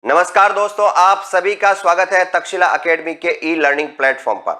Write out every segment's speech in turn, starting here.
नमस्कार दोस्तों, आप सभी का स्वागत है तक्षशिला एकेडमी के ई लर्निंग प्लेटफॉर्म पर।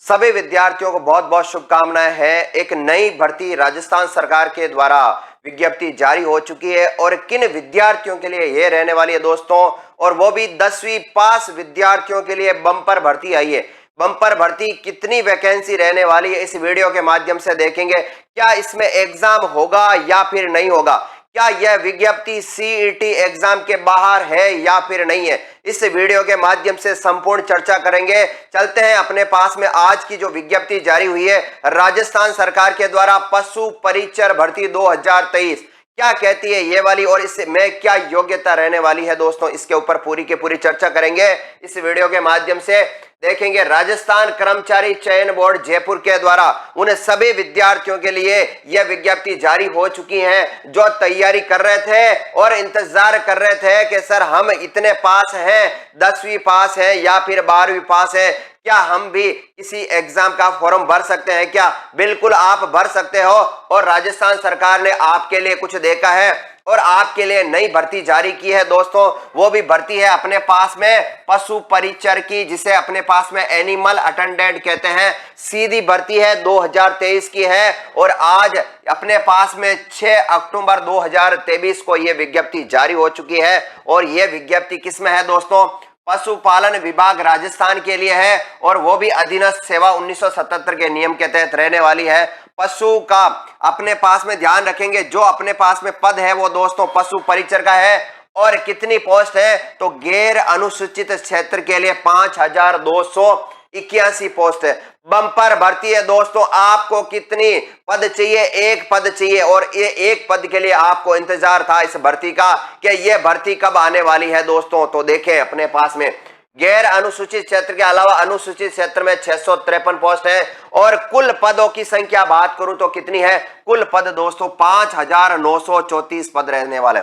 सभी विद्यार्थियों को बहुत बहुत शुभकामनाएं हैं। एक नई भर्ती राजस्थान सरकार के द्वारा विज्ञप्ति जारी हो चुकी है और किन विद्यार्थियों के लिए ये रहने वाली है दोस्तों, और वो भी 10वीं पास विद्यार्थियों के लिए बम्पर भर्ती आई है। बम्पर भर्ती कितनी वैकेंसी रहने वाली है इस वीडियो के माध्यम से देखेंगे। क्या इसमें एग्जाम होगा या फिर नहीं होगा, क्या यह विज्ञप्ति सीईटी एग्जाम के बाहर है या फिर नहीं है, इस वीडियो के माध्यम से संपूर्ण चर्चा करेंगे। चलते हैं अपने पास में आज की जो विज्ञप्ति जारी हुई है राजस्थान सरकार के द्वारा, पशु परिचर भर्ती 2023 क्या कहती है ये वाली, और इसमें क्या योग्यता रहने वाली है दोस्तों, इसके ऊपर पूरी की पूरी चर्चा करेंगे इस वीडियो के माध्यम से। देखेंगे राजस्थान कर्मचारी चयन बोर्ड जयपुर के द्वारा उन सभी विद्यार्थियों के लिए यह विज्ञप्ति जारी हो चुकी है जो तैयारी कर रहे थे और इंतजार कर रहे थे कि सर हम इतने पास हैं, 10वीं पास है या फिर 12वीं पास है, क्या हम भी किसी एग्जाम का फॉर्म भर सकते हैं क्या। बिल्कुल आप भर सकते हो और राजस्थान सरकार ने आपके लिए कुछ देखा है और आपके लिए नई भर्ती जारी की है दोस्तों। वो भी भर्ती है अपने पास में पशु परिचर की, जिसे अपने पास में एनिमल अटेंडेंट कहते हैं। सीधी भर्ती है, 2023 की है और आज अपने पास में 6 अक्टूबर 2023 को यह विज्ञप्ति जारी हो चुकी है। और यह विज्ञप्ति किसमें है दोस्तों, पशुपालन विभाग राजस्थान के लिए है और वो भी अधीनस्थ सेवा 1977 के नियम के तहत रहने वाली है। पशु का अपने पास में ध्यान रखेंगे, जो अपने पास में पद है वो दोस्तों पशु परिचर का है। और कितनी पोस्ट है तो गैर अनुसूचित क्षेत्र के लिए 5281 पोस्ट है। बम्पर भर्ती है दोस्तों। आपको कितनी पद चाहिए, एक पद चाहिए, और ये एक पद के लिए आपको इंतजार था इस भर्ती का कि ये भर्ती कब आने वाली है दोस्तों। तो देखें अपने पास में गैर अनुसूचित क्षेत्र के अलावा अनुसूचित क्षेत्र में 653 पोस्ट है। और कुल पदों की संख्या बात करूं तो कितनी है, कुल पद दोस्तों 5934 पद रहने वाले,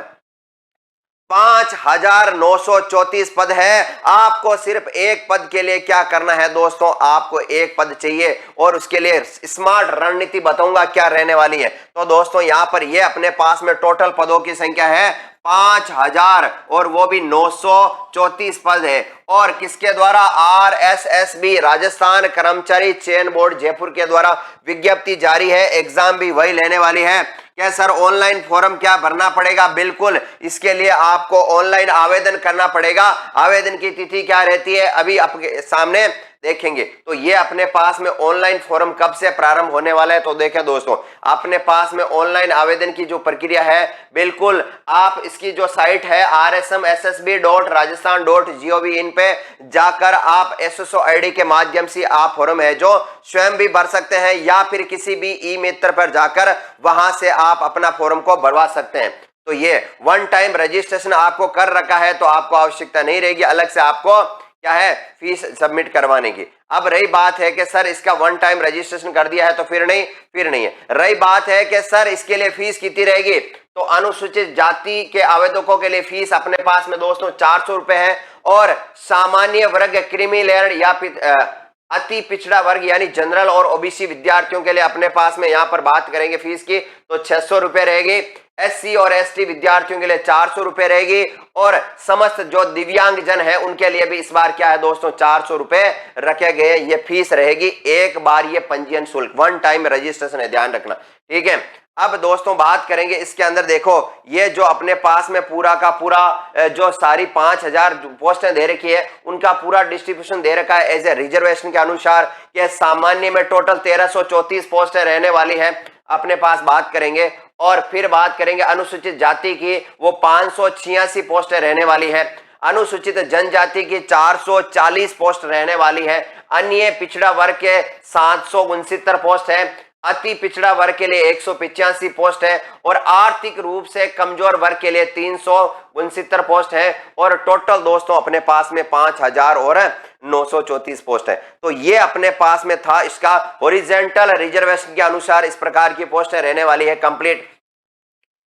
5934 पद है। आपको सिर्फ एक पद के लिए क्या करना है दोस्तों, आपको एक पद चाहिए और उसके लिए स्मार्ट रणनीति बताऊंगा क्या रहने वाली है। तो दोस्तों यहां पर ये अपने पास में टोटल पदों की संख्या है 5000 और वो भी 934 पद है। और किसके द्वारा, आरएसएसबी राजस्थान कर्मचारी चयन बोर्ड जयपुर के द्वारा विज्ञप्ति जारी है। एग्जाम भी वही लेने वाली है। क्या सर ऑनलाइन फॉर्म क्या भरना पड़ेगा, बिल्कुल इसके लिए आपको ऑनलाइन आवेदन करना पड़ेगा। आवेदन की तिथि क्या रहती है अभी आपके सामने देखेंगे। तो ये अपने पास में ऑनलाइन फॉर्म कब से प्रारंभ होने वाला है, तो देखें दोस्तों अपने पास में ऑनलाइन आवेदन की जो प्रक्रिया है, बिल्कुल आप इसकी जो साइट है rsmssb.rajasthan.gov.in पे जाकर आप एसएसओ आईडी के माध्यम से आप फॉर्म है जो स्वयं भी भर सकते हैं या फिर किसी भी ई मित्र पर जाकर वहां से आप अपना फॉर्म को भरवा सकते हैं। तो ये वन टाइम रजिस्ट्रेशन आपको कर रखा है तो आपको आवश्यकता नहीं रहेगी अलग से आपको क्या है फीस सबमिट करवाने की। अब रही बात है कि सर इसका वन टाइम रजिस्ट्रेशन कर दिया है तो फिर नहीं है। रही बात है कि सर इसके लिए फीस कितनी रहेगी, तो अनुसूचित जाति के आवेदकों के लिए फीस अपने पास में दोस्तों 400 रुपए है। और सामान्य वर्ग क्रीमी लेयर या अति पिछड़ा वर्ग यानी जनरल और ओबीसी विद्यार्थियों के लिए अपने पास में यहां पर बात करेंगे फीस की तो 600 रुपए रहेगी। एससी और एसटी विद्यार्थियों के लिए 400 रुपए रहेगी। और समस्त जो दिव्यांग जन है उनके लिए भी इस बार क्या है दोस्तों 400 रुपए रखे गए। ये फीस रहेगी एक बार, ये पंजीयन शुल्क वन टाइम रजिस्ट्रेशन है, ध्यान रखना, ठीक है। अब दोस्तों बात करेंगे इसके अंदर, देखो ये जो अपने पास में पूरा का पूरा जो सारी 5000 पोस्टें दे रखी है उनका पूरा डिस्ट्रीब्यूशन दे रखा है एज ए रिजर्वेशन के अनुसार। ये सामान्य में टोटल 1334 पोस्टें रहने वाली है अपने पास बात करेंगे। और फिर बात करेंगे अनुसूचित जाति की, वो 586 पोस्टें रहने वाली है। अनुसूचित जनजाति की 440 पोस्ट रहने वाली है। अन्य पिछड़ा वर्ग के 769 पोस्ट है। अति पिछड़ा वर्ग के लिए 185 पोस्ट है। और आर्थिक रूप से कमजोर वर्ग के लिए 369 पोस्ट है। और टोटल दोस्तों अपने पास में 5934 पोस्ट है। तो ये अपने पास में था इसका हॉरिजॉन्टल रिजर्वेशन के अनुसार इस प्रकार की पोस्टें रहने वाली है। कंप्लीट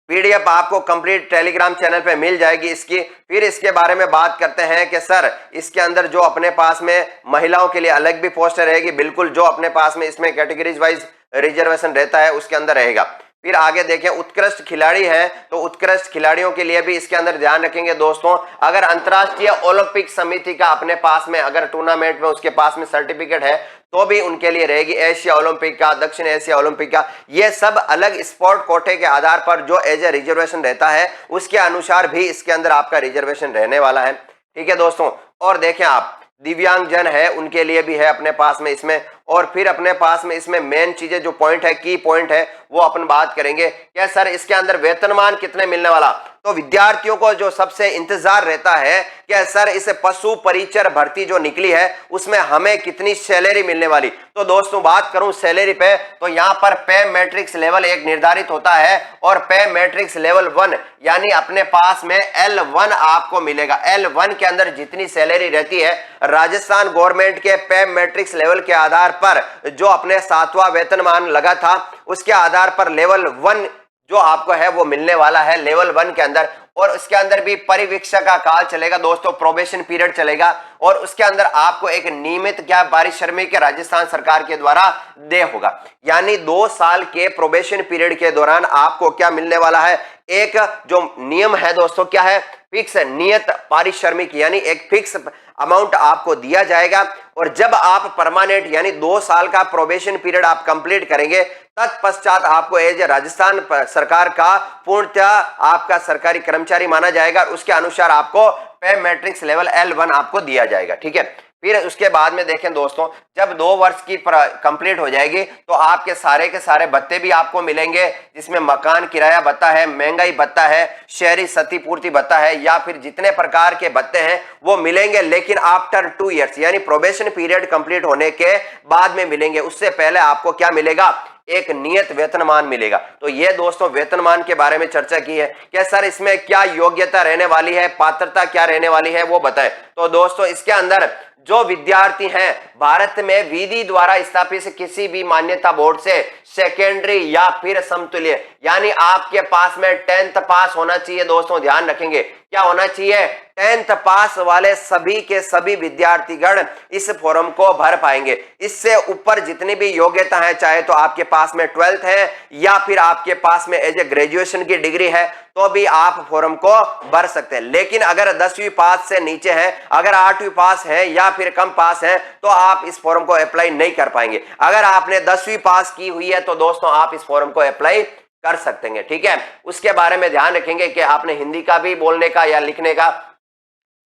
पीडीएफ आपको कंप्लीट टेलीग्राम चैनल पे मिल जाएगी इसकी। फिर इसके बारे में बात करते हैं कि सर इसके अंदर जो अपने पास में महिलाओं के लिए अलग भी पोस्ट रहेगी, बिल्कुल जो अपने पास में इसमें कैटेगरीज वाइज रिजर्वेशन रहता है उसके अंदर रहेगा। फिर आगे देखें उत्कृष्ट खिलाड़ी हैं तो उत्कृष्ट खिलाड़ियों के लिए भी इसके अंदर ध्यान रखेंगे दोस्तों, अगर अंतर्राष्ट्रीय ओलंपिक समिति का अपने पास में अगर टूर्नामेंट में उसके पास में सर्टिफिकेट है तो भी उनके लिए रहेगी। एशिया ओलंपिक का, दक्षिण एशिया ओलंपिक का, ये सब अलग स्पोर्ट कोटे के आधार पर जो एज ए रिजर्वेशन रहता है उसके अनुसार भी इसके अंदर आपका रिजर्वेशन रहने वाला है। ठीक है दोस्तों, और देखें आप दिव्यांग जन है उनके लिए भी है अपने पास में इसमें, और फिर अपने पास में इसमें मेन चीजें जो पॉइंट है, की पॉइंट है, वो अपन बात करेंगे। क्या सर इसके अंदर वेतनमान कितने मिलने वाला, तो विद्यार्थियों को जो सबसे इंतजार रहता है कि सर इस पशु परिचर भर्ती जो निकली है उसमें हमें कितनी सैलरी मिलने वाली। तो दोस्तों बात करूं सैलरी पे, तो यहां पर पे मैट्रिक्स लेवल एक निर्धारित होता है और पे मैट्रिक्स लेवल 1 यानी अपने पास में L1 आपको मिलेगा। L1 के अंदर जितनी सैलरी रहती है राजस्थान गवर्नमेंट के पे मैट्रिक्स लेवल के आधार पर जो अपने 7वां वेतनमान लगा था उसके आधार पर लेवल 1 जो आपको है वो मिलने वाला है लेवल 1 के अंदर। और उसके अंदर भी परिवीक्षा का काल चलेगा दोस्तों, प्रोबेशन पीरियड चलेगा, और उसके अंदर आपको एक नियमित क्या पारिश्रमिक राजस्थान सरकार के द्वारा दे होगा। यानी 2 साल के प्रोबेशन पीरियड के दौरान आपको क्या मिलने वाला है, एक जो नियम है दोस्तों क्या है, फिक्स नियत पारिश्रमिक, यानी एक फिक्स अमाउंट आपको दिया जाएगा। और जब आप परमानेंट यानी 2 साल का प्रोबेशन पीरियड आप कंप्लीट करेंगे तत्पश्चात आपको एज राजस्थान सरकार का पूर्णतः आपका सरकारी कर्मचारी माना जाएगा, उसके अनुसार आपको पे मैट्रिक्स लेवल L1 आपको दिया जाएगा। ठीक है, फिर उसके बाद में देखें दोस्तों जब 2 वर्ष की कंप्लीट हो जाएगी तो आपके सारे के सारे भत्ते भी आपको मिलेंगे, जिसमें मकान किराया भत्ता है, महंगाई भत्ता है, शहरी क्षतिपूर्ति भत्ता है, या फिर जितने प्रकार के भत्ते हैं वो मिलेंगे, लेकिन आफ्टर 2 इयर्स यानी प्रोबेशन पीरियड कंप्लीट होने के बाद में मिलेंगे। उससे पहले आपको क्या मिलेगा, एक नियत वेतनमान मिलेगा। तो ये दोस्तों वेतनमान के बारे में चर्चा की है। क्या सर इसमें क्या योग्यता रहने वाली है, पात्रता क्या रहने वाली है वो बताएं। तो दोस्तों इसके अंदर जो विद्यार्थी हैं भारत में विधि द्वारा स्थापित किसी भी मान्यता बोर्ड से सेकेंडरी या फिर समतुल्य, यानी आपके पास में 10th पास होना चाहिए दोस्तों, ध्यान रखेंगे क्या होना चाहिए, 10th पास वाले सभी के सभी विद्यार्थीगण इस फॉर्म को भर पाएंगे। इससे ऊपर जितनी भी योग्यता है, चाहे तो आपके पास में 12th है या फिर आपके पास में एज ए ग्रेजुएशन की डिग्री है, तो भी आप फॉर्म को भर सकते हैं। लेकिन अगर 10वीं पास से नीचे है, अगर 8वीं पास है या फिर कम पास है तो आप इस फॉर्म को अप्लाई नहीं कर पाएंगे। अगर आपने 10वीं पास की हुई है तो दोस्तों आप इस फॉर्म को अप्लाई कर सकते हैं। ठीक है, उसके बारे में ध्यान रखेंगे कि आपने हिंदी का भी बोलने का या लिखने का,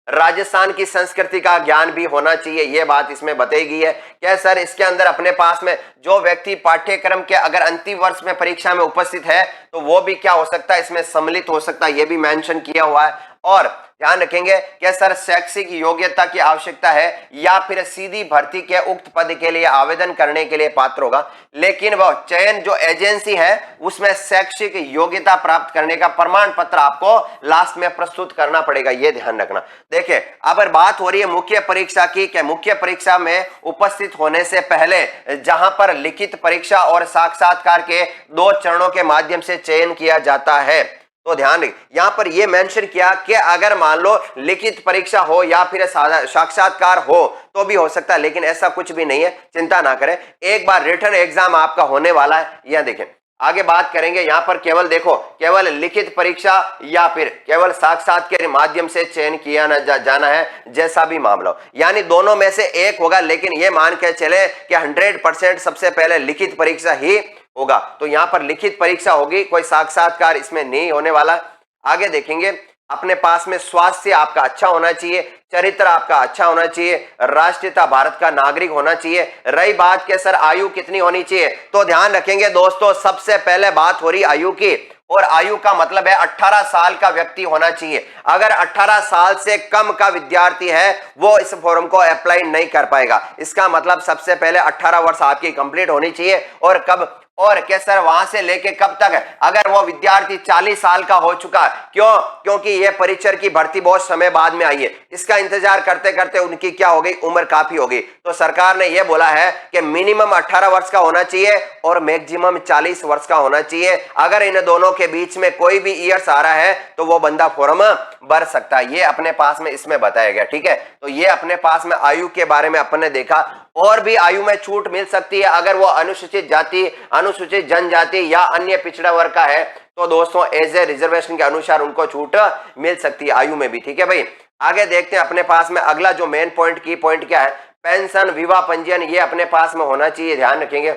राजस्थान की संस्कृति का ज्ञान भी होना चाहिए, यह बात इसमें बताई गई है। क्या सर इसके अंदर अपने पास में जो व्यक्ति पाठ्यक्रम के अगर अंतिम वर्ष में परीक्षा में उपस्थित है तो वो भी क्या हो सकता है, इसमें सम्मिलित हो सकता है, यह भी मेंशन किया हुआ है। और ध्यान रखेंगे क्या सर शैक्षिक योग्यता की आवश्यकता है या फिर सीधी भर्ती के उक्त पद के लिए आवेदन करने के लिए पात्र होगा, लेकिन वह चयन जो एजेंसी है उसमें शैक्षिक योग्यता प्राप्त करने का प्रमाण पत्र आपको लास्ट में प्रस्तुत करना पड़ेगा, यह ध्यान रखना। देखिए अब बात हो रही है मुख्य परीक्षा की, कि मुख्य परीक्षा में उपस्थित होने से पहले जहां पर लिखित परीक्षा और साक्षात्कार के 2 चरणों के माध्यम से चयन किया जाता है। तो ध्यान यहां पर यह मेंशन किया कि अगर मान लो लिखित परीक्षा हो या फिर साक्षात्कार हो तो भी हो सकता है, लेकिन ऐसा कुछ भी नहीं है, चिंता ना करें। एक बार रिटन एग्जाम आपका होने वाला है। यह देखें आगे बात करेंगे, यहां पर केवल देखो केवल लिखित परीक्षा या फिर केवल साक्षात्कार के माध्यम से चयन किया जाना है, जैसा भी मामला हो, यानी दोनों में से एक होगा। लेकिन यह मान के चले कि 100% सबसे पहले लिखित परीक्षा ही होगा, तो यहां पर लिखित परीक्षा होगी, कोई साक्षात्कार इसमें नहीं होने वाला। आगे देखेंगे अपने पास में स्वास्थ्य आपका अच्छा होना चाहिए, चरित्र आपका अच्छा होना चाहिए, राष्ट्रीयता भारत का नागरिक होना चाहिए। रही बात के सर आयु कितनी होनी चाहिए, तो ध्यान रखेंगे दोस्तों सबसे पहले बात हो रही आयु की, और आयु का मतलब है 18 साल का व्यक्ति होना चाहिए। अगर 18 साल से कम का विद्यार्थी है वो इस फॉर्म को अप्लाई नहीं कर पाएगा। इसका मतलब सबसे पहले 18 वर्ष आपकी कंप्लीट होनी चाहिए। और कब और क्या सर वहां से लेके कब तक है, अगर वो विद्यार्थी 40 साल का हो चुका, क्यों, क्योंकि ये परिचर की भर्ती बहुत समय बाद में आई है, इसका इंतजार करते करते उनकी क्या हो गई, उम्र काफी हो गई। तो सरकार ने यह बोला है कि मिनिमम 18 वर्ष का होना चाहिए और मैक्सिमम 40 वर्ष का होना चाहिए। अगर इन दोनों के बीच में कोई भी ईयर्स आ रहा है तो वो बंदा फॉर्म भर सकता है, ये अपने पास में इसमें बताया गया। ठीक है, तो ये अपने पास में आयु के बारे में अपन ने देखा। और भी आयु में छूट मिल सकती है अगर वो अनुसूचित जाति अनुसूचित जनजाति या अन्य पिछड़ा वर्ग का है तो दोस्तों एज ए रिजर्वेशन के अनुसार उनको छूट मिल सकती है आयु में भी। ठीक है भाई, आगे देखते हैं अपने पास में अगला जो मेन पॉइंट की पॉइंट क्या है, पेंशन, विवाह पंजीयन, ये अपने पास में होना चाहिए, ध्यान रखेंगे।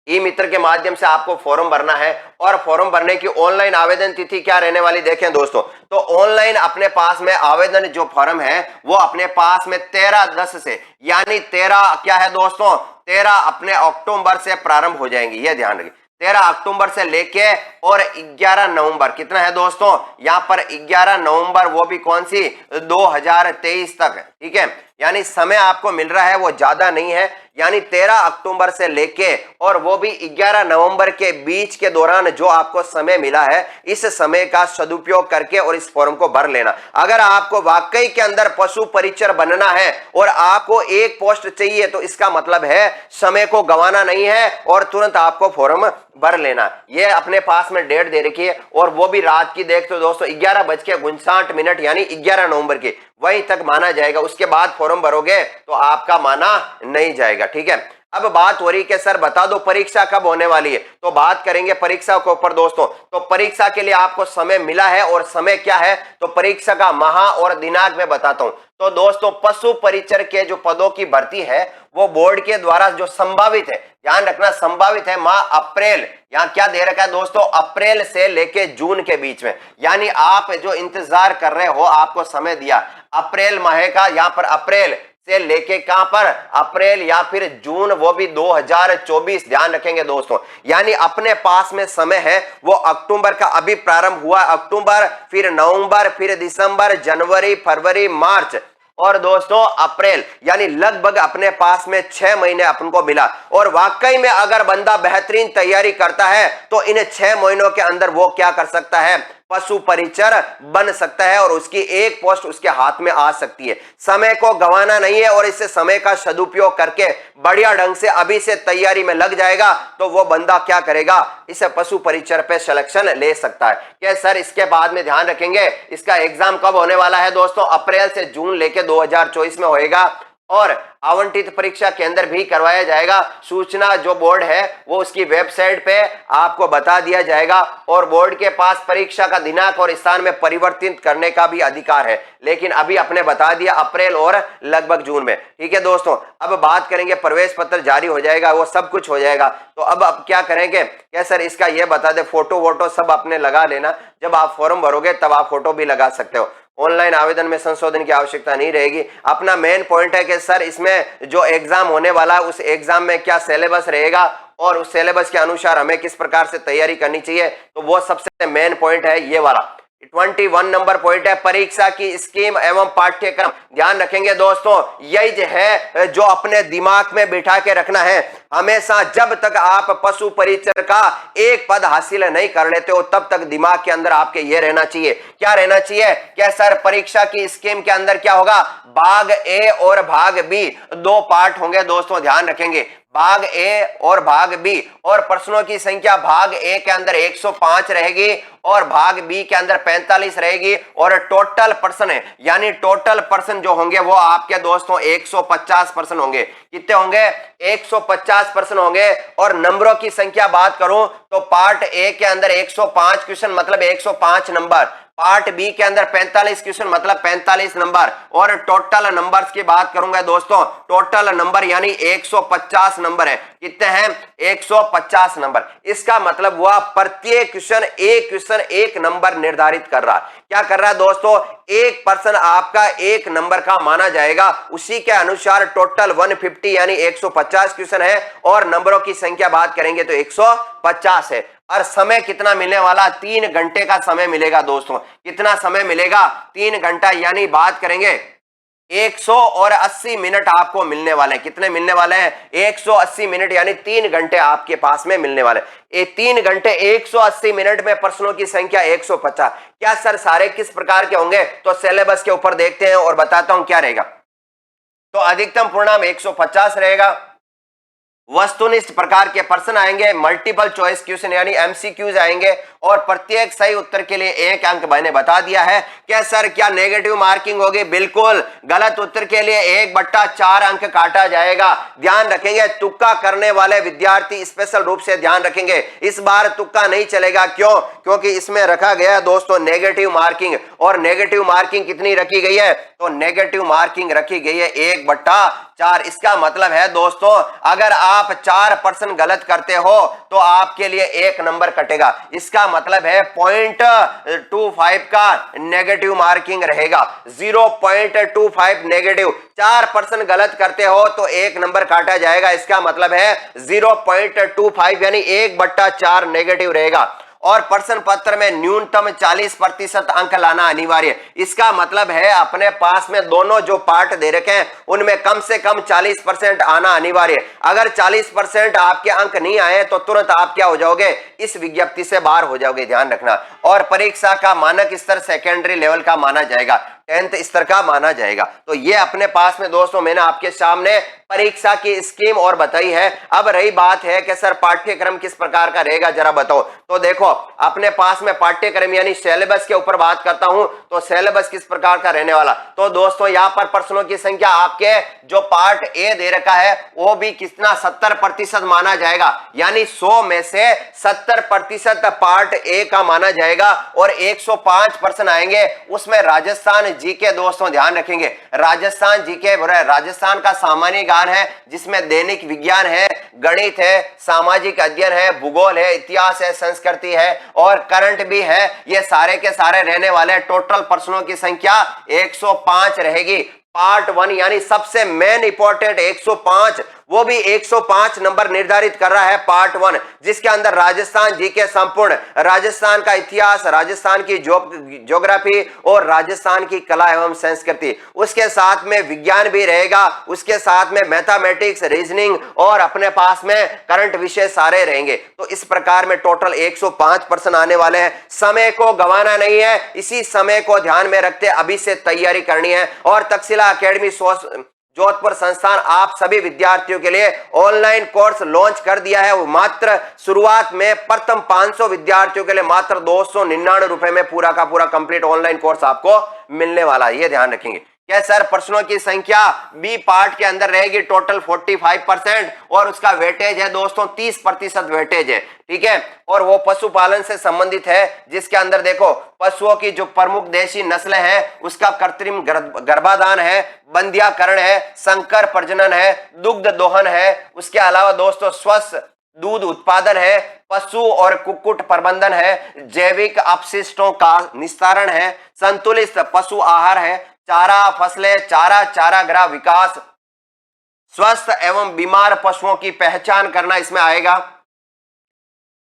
ई मित्र के माध्यम से आपको फॉर्म भरना है और फॉर्म भरने की ऑनलाइन आवेदन तिथि क्या रहने वाली देखें दोस्तों, तो ऑनलाइन अपने पास में आवेदन जो फॉर्म है वो अपने पास में 13/10 से, यानी 13 क्या है दोस्तों, 13 अपने अक्टूबर से प्रारंभ हो जाएंगी, ये ध्यान रखिए। 13 अक्टूबर से लेके और 11 नवंबर, कितना है दोस्तों यहाँ पर 11 नवंबर, वो भी कौन सी 2023 तक है। ठीक है, यानी समय आपको मिल रहा है वो ज्यादा नहीं है, यानी 13 अक्टूबर से लेके और वो भी 11 नवंबर के बीच के दौरान जो आपको समय मिला है, इस समय का सदुपयोग करके और इस फॉर्म को भर लेना। अगर आपको वाकई के अंदर पशु परिचर बनना है और आपको एक पोस्ट चाहिए तो इसका मतलब है समय को गंवाना नहीं है और तुरंत आपको फॉर्म भर लेना। ये अपने पास में डेट दे रखी है और वो भी रात की देख तो दोस्तों 11:59 यानी 11 नवंबर की, वहीं तक माना जाएगा। उसके बाद फॉर्म भरोगे तो आपका माना नहीं जाएगा। ठीक है, अब बात हो रही कि सर बता दो परीक्षा कब होने वाली है, तो बात करेंगे परीक्षा के ऊपर दोस्तों। तो परीक्षा के लिए आपको समय मिला है और समय क्या है, तो परीक्षा का माह और दिनांक मैं बताता हूं। तो दोस्तों पशु परिचर के जो पदों की भर्ती है वो बोर्ड के द्वारा जो संभावित है, ध्यान रखना संभावित है, माह अप्रैल, यहाँ क्या दे रखा है दोस्तों, अप्रैल से लेके जून के बीच में, यानी आप जो इंतजार कर रहे हो आपको समय दिया अप्रैल माह का, यहाँ पर अप्रैल से लेके कहां पर, अप्रैल या फिर जून, वो भी 2024, ध्यान रखेंगे दोस्तों। यानी अपने पास में समय है वो अक्टूबर का अभी प्रारंभ हुआ, अक्टूबर, फिर नवंबर, फिर दिसंबर, जनवरी, फरवरी, मार्च और दोस्तों अप्रैल, यानी लगभग अपने पास में 6 महीने अपन को मिला। और वाकई में अगर बंदा बेहतरीन तैयारी करता है तो इन 6 महीनों के अंदर वो क्या कर सकता है, पशु परिचर बन सकता है और उसकी एक पोस्ट उसके हाथ में आ सकती है। समय को गंवाना नहीं है और इससे समय का सदुपयोग करके बढ़िया ढंग से अभी से तैयारी में लग जाएगा तो वो बंदा क्या करेगा, इसे पशु परिचर पे सिलेक्शन ले सकता है। क्या सर इसके बाद में ध्यान रखेंगे इसका एग्जाम कब होने वाला है दोस्तों, अप्रैल से जून लेके 2024 में होएगा और आवंटित परीक्षा केंद्र भी करवाया जाएगा। सूचना जो बोर्ड है वो उसकी वेबसाइट पे आपको बता दिया जाएगा और बोर्ड के पास परीक्षा का दिनांक और स्थान में परिवर्तित करने का भी अधिकार है, लेकिन अभी अपने बता दिया अप्रैल और लगभग जून में। ठीक है दोस्तों, अब बात करेंगे प्रवेश पत्र जारी हो जाएगा, वो सब कुछ हो जाएगा। तो अब क्या करेंगे, क्या सर इसका ये बता दे, फोटो वोटो सब अपने लगा लेना, जब आप फॉर्म भरोगे तब आप फोटो भी लगा सकते हो। ऑनलाइन आवेदन में संशोधन की आवश्यकता नहीं रहेगी। अपना मेन पॉइंट है कि सर इसमें जो एग्जाम होने वाला है उस एग्जाम में क्या सिलेबस रहेगा और उस सिलेबस के अनुसार हमें किस प्रकार से तैयारी करनी चाहिए, तो वो सबसे मेन पॉइंट है ये वाला। 21 नंबर पॉइंट है परीक्षा की स्कीम एवं पाठ्यक्रम। ध्यान रखेंगे दोस्तों, यही है जो अपने दिमाग में बिठा के रखना है हमेशा। जब तक आप पशु परिचर का एक पद हासिल नहीं कर लेते हो तब तक दिमाग के अंदर आपके ये रहना चाहिए, क्या रहना चाहिए, क्या सर परीक्षा की स्कीम के अंदर क्या होगा, भाग ए और भाग बी, 2 पार्ट होंगे दोस्तों, ध्यान रखेंगे, भाग ए और भाग बी। और प्रश्नों की संख्या भाग ए के अंदर 105 रहेगी और भाग बी के अंदर 45 रहेगी और टोटल पर्सन है, यानी टोटल पर्सन जो होंगे वो आपके दोस्तों 150 पर्सन होंगे। कितने होंगे, 150 पर्सन होंगे। और नंबरों की संख्या बात करूं तो पार्ट ए के अंदर 105 क्वेश्चन मतलब 105 नंबर, पार्ट बी के अंदर 45 क्वेश्चन मतलब 45 नंबर और टोटल नंबर्स की बात करूंगा दोस्तों, टोटल नंबर यानी 150 नंबर है। कितने हैं, 150 नंबर। इसका मतलब हुआ प्रत्येक क्वेश्चन एक नंबर निर्धारित कर रहा है। क्या कर रहा है दोस्तों, एक पर्सन आपका एक नंबर का माना जाएगा, उसी के अनुसार टोटल 150 यानी 150 क्वेश्चन है और नंबरों की संख्या बात करेंगे तो 150 है। और समय कितना मिलने वाला, 3 घंटे का समय मिलेगा दोस्तों। कितना समय मिलेगा, 3 घंटा, यानी बात करेंगे 180 मिनट आपको मिलने वाले हैं। कितने मिलने वाले हैं, 180 मिनट, यानी 3 घंटे आपके पास में मिलने वाले। ये 3 घंटे 180 मिनट में प्रश्नों की संख्या 150। क्या सर सारे किस प्रकार के होंगे, तो सिलेबस के ऊपर देखते हैं और बताता हूं क्या रहेगा। तो अधिकतम पूर्णांक 150 रहेगा, वस्तुनिष्ठ प्रकार के प्रश्न आएंगे, मल्टीपल चॉइस क्वेश्चन यानी एमसीक्यूज आएंगे और प्रत्येक सही उत्तर के लिए 1 अंक मैंने बता दिया है। क्या सर क्या नेगेटिव मार्किंग होगी? बिल्कुल, गलत उत्तर के लिए 1/4 अंक काटा जाएगा। ध्यान रखेंगे, तुक्का करने वाले विद्यार्थी स्पेशल रूप से ध्यान रखेंगे, इस बार तुक्का नहीं चलेगा। क्यों? क्योंकि इसमें रखा गया दोस्तों नेगेटिव मार्किंग, और नेगेटिव मार्किंग कितनी रखी गई है? तो नेगेटिव मार्किंग रखी गई है 1/4। इसका मतलब है दोस्तों अगर आप 4% गलत करते हो तो आपके लिए 1 नंबर कटेगा। इसका मतलब है 0.25 का नेगेटिव मार्किंग रहेगा। 0.25 नेगेटिव, 4% गलत करते हो तो 1 नंबर काटा जाएगा। इसका मतलब है 0.25 यानी 1/4 नेगेटिव रहेगा। और प्रश्न पत्र में न्यूनतम 40% अंक लाना अनिवार्य। इसका मतलब है अपने पास में दोनों जो पार्ट दे रखे हैं उनमें कम से कम 40% आना अनिवार्य। अगर 40% आपके अंक नहीं आए तो तुरंत आप क्या हो जाओगे? इस विज्ञप्ति से बाहर हो जाओगे, ध्यान रखना। और परीक्षा का मानक स्तर सेकेंडरी लेवल का माना जाएगा, 10th स्तर का माना जाएगा। तो ये अपने पास में दोस्तों मैंने आपके सामने परीक्षा की स्कीम और बताई है। अब रही बात है कि सर पाठ्यक्रम किस प्रकार का रहेगा, जरा बताओ। तो देखो अपने पास में पाठ्यक्रम यानी सिलेबस के ऊपर बात करता हूं तो सिलेबस किस प्रकार का रहने वाला। तो दोस्तों यहां पर प्रश्नों की संख्या आपके जो पार्ट ए दे रखा है वो भी कितना 70% माना जाएगा, यानी 100 में से 70% पार्ट ए का माना जाएगा और 105 प्रश्न आएंगे उसमें राजस्थान जीके। दोस्तों ध्यान रखेंगे, राजस्थान जीके राजस्थान का सामान्य ज्ञान है जिसमें दैनिक विज्ञान है, गणित है, सामाजिक अध्ययन है, भूगोल है, इतिहास है, संस्कृति है और करंट भी है। ये सारे के सारे रहने वाले टोटल प्रश्नों की संख्या 105 रहेगी। पार्ट 1 यानी सबसे मेन इंपॉर्टेंट 105, वो भी 105 नंबर निर्धारित कर रहा है पार्ट 1, जिसके अंदर राजस्थान जीके संपूर्ण, राजस्थान का इतिहास, राजस्थान की ज्योग्राफी और राजस्थान की कला एवं संस्कृति। उसके साथ में विज्ञान भी रहेगा, उसके साथ में मैथमेटिक्स, रीजनिंग और अपने पास में करंट विषय सारे रहेंगे। तो इस प्रकार में टोटल 105 प्रश्न आने वाले हैं। समय को गंवाना नहीं है, इसी समय को ध्यान में रखते अभी से तैयारी करनी है। और तक्षशिला एकेडमी जोधपुर संस्थान आप सभी विद्यार्थियों के लिए ऑनलाइन कोर्स लॉन्च कर दिया है। वो मात्र शुरुआत में प्रथम 500 विद्यार्थियों के लिए मात्र 299 रुपए में पूरा का पूरा कंप्लीट ऑनलाइन कोर्स आपको मिलने वाला है, ये ध्यान रखेंगे। क्या सर प्रश्नों की संख्या बी पार्ट के अंदर रहेगी टोटल 45% और उसका वेटेज है दोस्तों 30% वेटेज है, ठीक है। और वो पशुपालन से संबंधित है जिसके अंदर देखो पशुओं की जो प्रमुख देशी नस्लें हैं उसका कृत्रिम गर्भाधान है, बंध्याकरण है, संकर प्रजनन है, दुग्ध दोहन है, उसके अलावा दोस्तों स्वस्थ दूध उत्पादन है, पशु और कुक्कुट प्रबंधन है, जैविक अपशिष्टों का निस्तारण है, संतुलित पशु आहार है, चारा फसलें, चारागाह विकास, स्वस्थ एवं बीमार पशुओं की पहचान करना इसमें आएगा।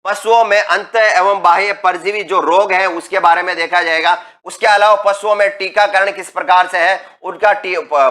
पशुओं में अंत एवं बाह्य परजीवी जो रोग है उसके बारे में देखा जाएगा। उसके अलावा पशुओं में टीकाकरण किस प्रकार से है, उनका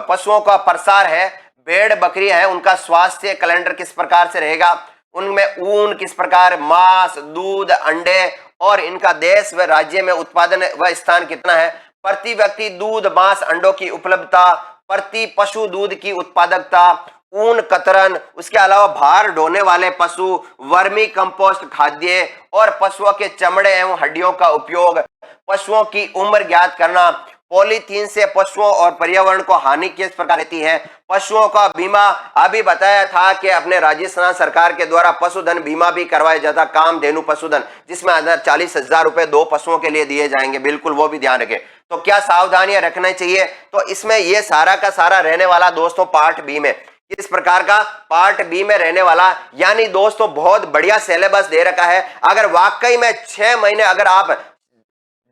पशुओं का प्रसार है, भेड़ बकरी है उनका स्वास्थ्य कैलेंडर किस प्रकार से रहेगा, उनमें ऊन किस प्रकार, मांस, दूध, अंडे और इनका देश व राज्य में उत्पादन व स्थान कितना है, प्रति व्यक्ति दूध, मांस, अंडों की उपलब्धता, प्रति पशु दूध की उत्पादकता, ऊन कतरन, उसके अलावा भार ढोने वाले पशु, वर्मी कंपोस्ट खाद्य और पशुओं के चमड़े एवं हड्डियों का उपयोग, पशुओं की उम्र ज्ञात करना, पॉलीथीन से पशुओं और पर्यावरण को हानि किस प्रकार रहती है, पशुओं का बीमा। अभी बताया था कि अपने राजस्थान सरकार के द्वारा पशुधन बीमा भी करवाया जाता, कामधेनु पशुधन, जिसमें अंदर 40,000 रुपए 2 पशुओं के लिए दिए जाएंगे, बिल्कुल वो भी ध्यान रखें। तो क्या सावधानियां रखना चाहिए, तो इसमें ये सारा का सारा रहने वाला दोस्तों पार्ट बी में, किस प्रकार का पार्ट बी में रहने वाला, यानी दोस्तों बहुत बढ़िया सिलेबस दे रखा है। अगर वाकई में 6 महीने अगर आप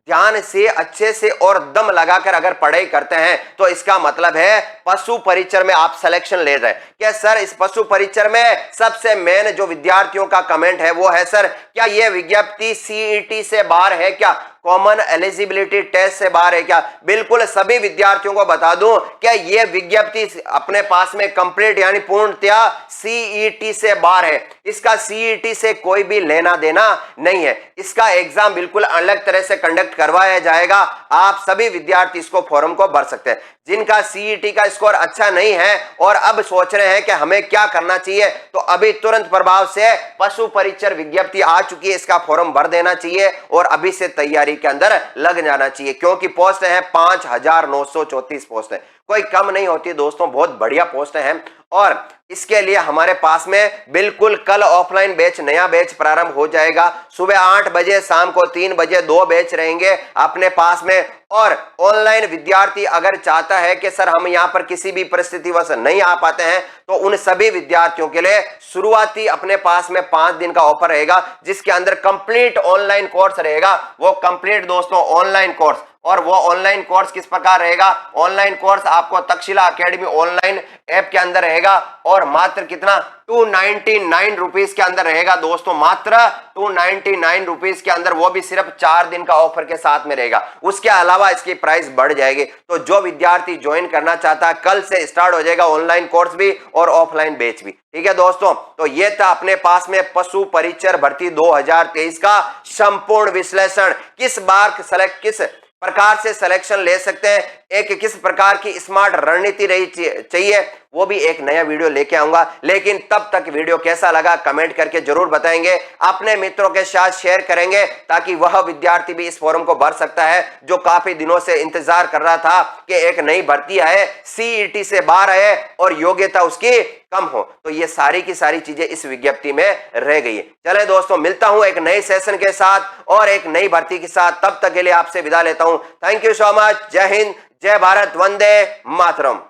ध्यान से अच्छे से और दम लगाकर अगर पढ़ाई करते हैं तो इसका मतलब है पशु परिचर में आप सिलेक्शन ले रहे हैं। क्या सर इस पशु परिचर में सबसे मेन जो विद्यार्थियों का कमेंट है वो है सर क्या यह विज्ञप्ति सीईटी से बाहर है, क्या कॉमन एलिजिबिलिटी टेस्ट से बाहर है क्या? बिल्कुल सभी विद्यार्थियों को बता दूं क्या यह विज्ञप्ति अपने पास में कंप्लीट यानी पूर्णतया सीईटी से बाहर है। इसका सीईटी से कोई भी लेना देना नहीं है। इसका एग्जाम बिल्कुल अलग तरह से कंडक्ट सिलेक्ट करवाया जाएगा। आप सभी विद्यार्थी इसको फॉर्म को भर सकते हैं। जिनका सीईटी का स्कोर अच्छा नहीं है और अब सोच रहे हैं कि हमें क्या करना चाहिए, तो अभी तुरंत प्रभाव से पशु परीक्षण विज्ञप्ति आ चुकी है, इसका फॉर्म भर देना चाहिए और अभी से तैयारी के अंदर लग जाना चाहिए, क्योंकि पोस्ट है 5934 पोस्ट है, कोई कम नहीं होती दोस्तों, बहुत बढ़िया पोस्ट हैं। और इसके लिए हमारे पास में बिल्कुल कल ऑफलाइन बैच, नया बैच प्रारंभ हो जाएगा। सुबह 8 बजे, शाम को 3 बजे 2 बैच रहेंगे अपने पास में। और ऑनलाइन विद्यार्थी अगर चाहता है कि सर हम यहां पर किसी भी परिस्थितिवश नहीं आ पाते हैं, तो उन सभी विद्यार्थियों के लिए शुरुआती अपने पास में 5 दिन का ऑफर रहेगा, जिसके अंदर कंप्लीट ऑनलाइन कोर्स रहेगा। वो कंप्लीट दोस्तों ऑनलाइन कोर्स, और वो ऑनलाइन कोर्स किस प्रकार रहेगा? ऑनलाइन कोर्स आपको तक्षशिला एकेडमी ऑनलाइन ऐप के अंदर रहेगा और मात्र कितना 299 रुपीस के अंदर रहेगा दोस्तों, मात्र 299 रुपीस के अंदर, वो भी सिर्फ 4 दिन का ऑफर के साथ में रहेगा। उसके अलावा इसकी प्राइस बढ़ जाएगी। तो जो विद्यार्थी ज्वाइन करना चाहता है, कल से स्टार्ट हो जाएगा ऑनलाइन कोर्स भी और ऑफलाइन बैच भी, ठीक है दोस्तों। तो ये था अपने पास में पशु परीक्षण भर्ती 2023 का संपूर्ण विश्लेषण। किस बार सेलेक्ट, किस प्रकार से सिलेक्शन ले सकते हैं, एक किस प्रकार की स्मार्ट रणनीति रही चाहिए, वो भी एक नया वीडियो लेके आऊंगा। लेकिन तब तक वीडियो कैसा लगा कमेंट करके जरूर बताएंगे, अपने मित्रों के साथ शेयर करेंगे, ताकि वह विद्यार्थी भी इस फॉर्म को भर सकता है जो काफी दिनों से इंतजार कर रहा था कि एक नई भर्ती आए, सीईटी से बाहर आए और योग्यता उसकी कम हो। तो ये सारी की सारी चीजें इस विज्ञप्ति में रह गई है। चले दोस्तों, मिलता हूं एक नए सेशन के साथ और एक नई भर्ती के साथ। तब तक के लिए आपसे विदा लेता हूं। Thank you so much. जय हिंद, जय भारत, वंदे मातरम।